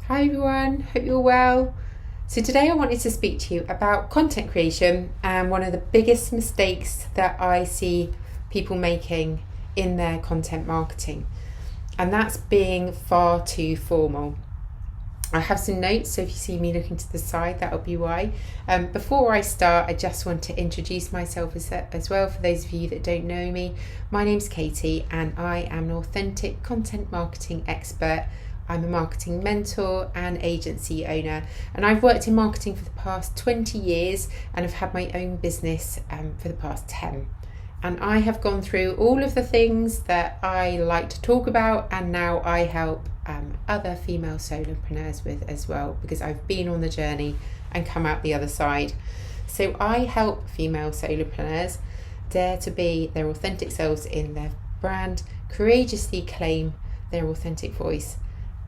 Hi everyone, hope you're well. So today I wanted to speak to you about content creation and one of the biggest mistakes that I see people making in their content marketing, and that's being far too formal. I have some notes, so if you see me looking to the side, that'll be why. Before I start, I just want to introduce myself as well for those of you that don't know me. My name's Katie and I am an authentic content marketing expert. I'm a marketing mentor and agency owner, and I've worked in marketing for the past 20 years and have had my own business for the past 10. And I have gone through all of the things that I like to talk about, and now I help other female solopreneurs with as well, because I've been on the journey and come out the other side. So I help female solopreneurs dare to be their authentic selves in their brand, courageously claim their authentic voice,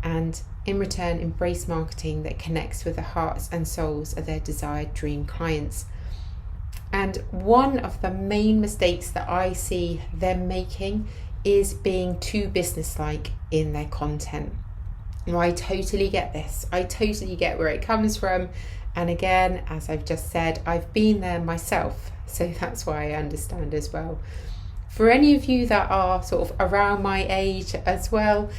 and in return embrace marketing that connects with the hearts and souls of their desired dream clients. And one of the main mistakes that I see them making is being too businesslike in their content. Now, I totally get this. I totally get where it comes from. And again, as I've just said, I've been there myself. So that's why I understand as well. For any of you that are sort of around my age as well,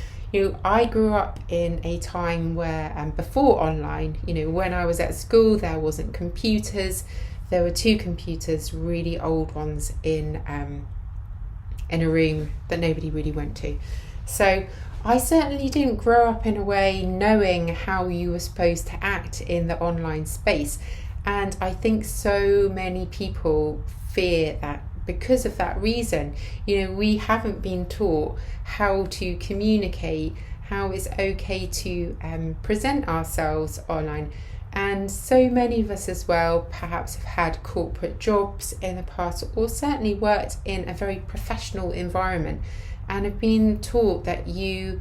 I grew up in a time where before online, when I was at school, there wasn't computers. There were 2 computers, really old ones, in a room that nobody really went to. So I certainly didn't grow up in a way knowing how you were supposed to act in the online space. And I think so many people fear that because of that reason. We haven't been taught how to communicate, how it's okay to present ourselves online. And so many of us as well perhaps have had corporate jobs in the past, or certainly worked in a very professional environment, and have been taught that your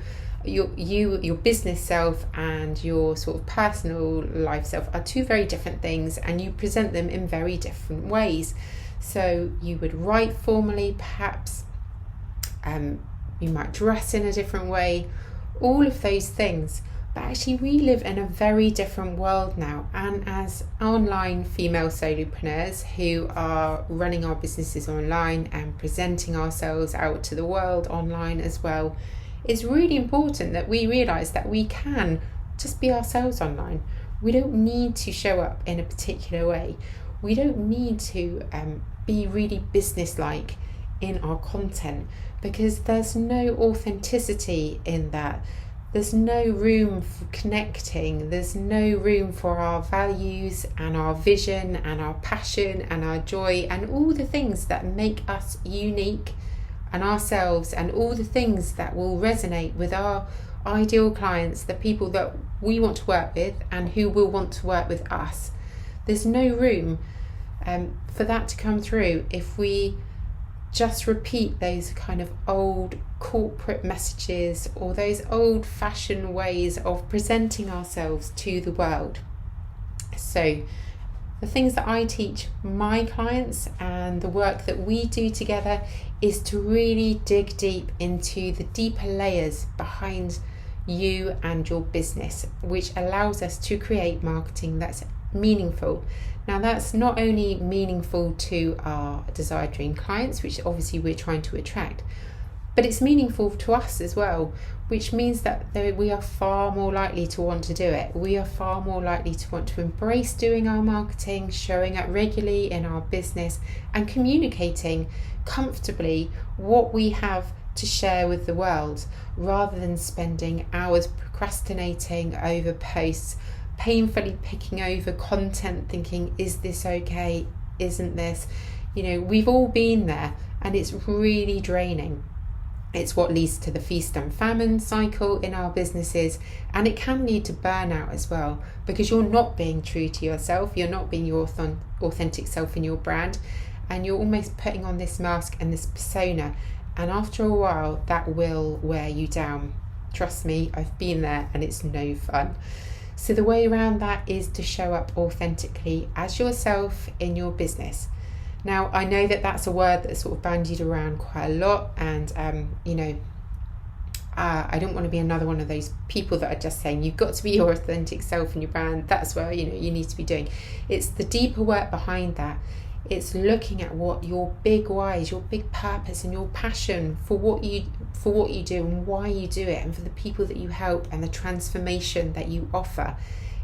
business self and your sort of personal life self are 2 very different things, and you present them in very different ways. So you would write formally, perhaps you might dress in a different way, all of those things. But actually we live in a very different world now, and as online female solopreneurs who are running our businesses online and presenting ourselves out to the world online as well, it's really important that we realise that we can just be ourselves online. We don't need to show up in a particular way. We don't need to be really businesslike in our content, because there's no authenticity in that. There's no room for connecting. There's no room for our values and our vision and our passion and our joy and all the things that make us unique and ourselves, and all the things that will resonate with our ideal clients, the people that we want to work with and who will want to work with us. There's no room for that to come through if we just repeat those kind of old corporate messages or those old-fashioned ways of presenting ourselves to the world. So the things that I teach my clients and the work that we do together is to really dig deep into the deeper layers behind you and your business, which allows us to create marketing that's meaningful. Now, that's not only meaningful to our desired dream clients, which obviously we're trying to attract, but it's meaningful to us as well, which means that we are far more likely to want to do it. We are far more likely to want to embrace doing our marketing, showing up regularly in our business, and communicating comfortably what we have to share with the world, rather than spending hours procrastinating over posts, painfully picking over content, thinking, is this okay? Isn't this? We've all been there, and it's really draining. It's what leads to the feast and famine cycle in our businesses, and it can lead to burnout as well, because you're not being true to yourself, you're not being your authentic self in your brand, and you're almost putting on this mask and this persona, and after a while that will wear you down. Trust me, I've been there, and it's no fun. So the way around that is to show up authentically as yourself in your business. Now, I know that that's a word that's sort of bandied around quite a lot, and I don't want to be another one of those people that are just saying you've got to be your authentic self in your brand. That's where you need to be doing. It's the deeper work behind that. It's looking at what your big whys, your big purpose, and your passion for what you do and why you do it, and for the people that you help and the transformation that you offer.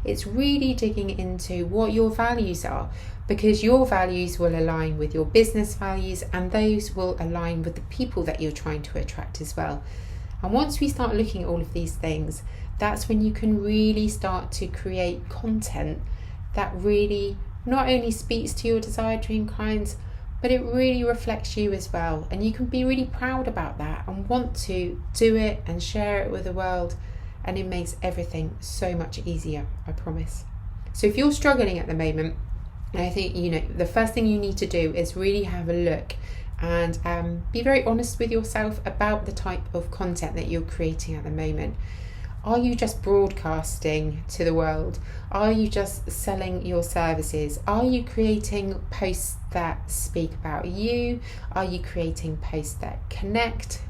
It's really digging into what your values are, because your values will align with your business values, and those will align with the people that you're trying to attract as well. And once we start looking at all of these things, that's when you can really start to create content that really not only speaks to your desired dream clients, but it really reflects you as well. And you can be really proud about that and want to do it and share it with the world. And it makes everything so much easier, I promise. So if you're struggling at the moment, I think, the first thing you need to do is really have a look and be very honest with yourself about the type of content that you're creating at the moment. Are you just broadcasting to the world? Are you just selling your services? Are you creating posts that speak about you? Are you creating posts that connect,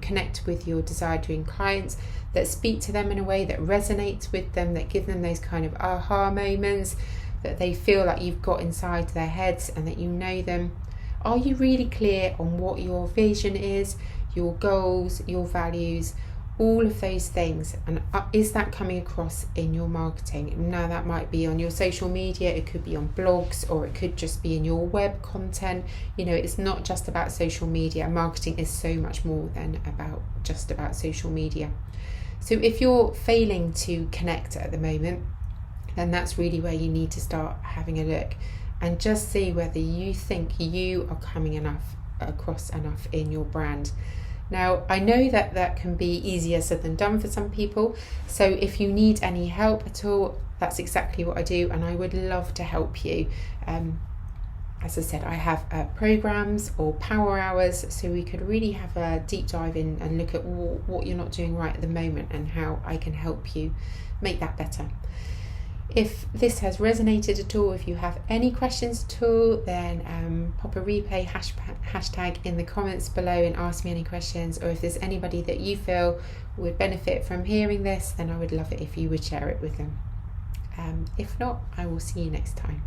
connect with your desired dream clients, that speak to them in a way that resonates with them, that give them those kind of aha moments, that they feel like you've got inside their heads and that you know them? Are you really clear on what your vision is, your goals, your values, all of those things? And is that coming across in your marketing? Now, that might be on your social media, it could be on blogs, or it could just be in your web content. It's not just about social media. Marketing is so much more than just about social media. So if you're failing to connect at the moment, then that's really where you need to start having a look and just see whether you think you are coming across enough in your brand. Now, I know that can be easier said than done for some people. So if you need any help at all, that's exactly what I do, and I would love to help you. As I said, I have programs or power hours, so we could really have a deep dive in and look at what you're not doing right at the moment and how I can help you make that better. If this has resonated at all, if you have any questions at all, then pop a replay hashtag in the comments below and ask me any questions. Or if there's anybody that you feel would benefit from hearing this, then I would love it if you would share it with them. If not, I will see you next time.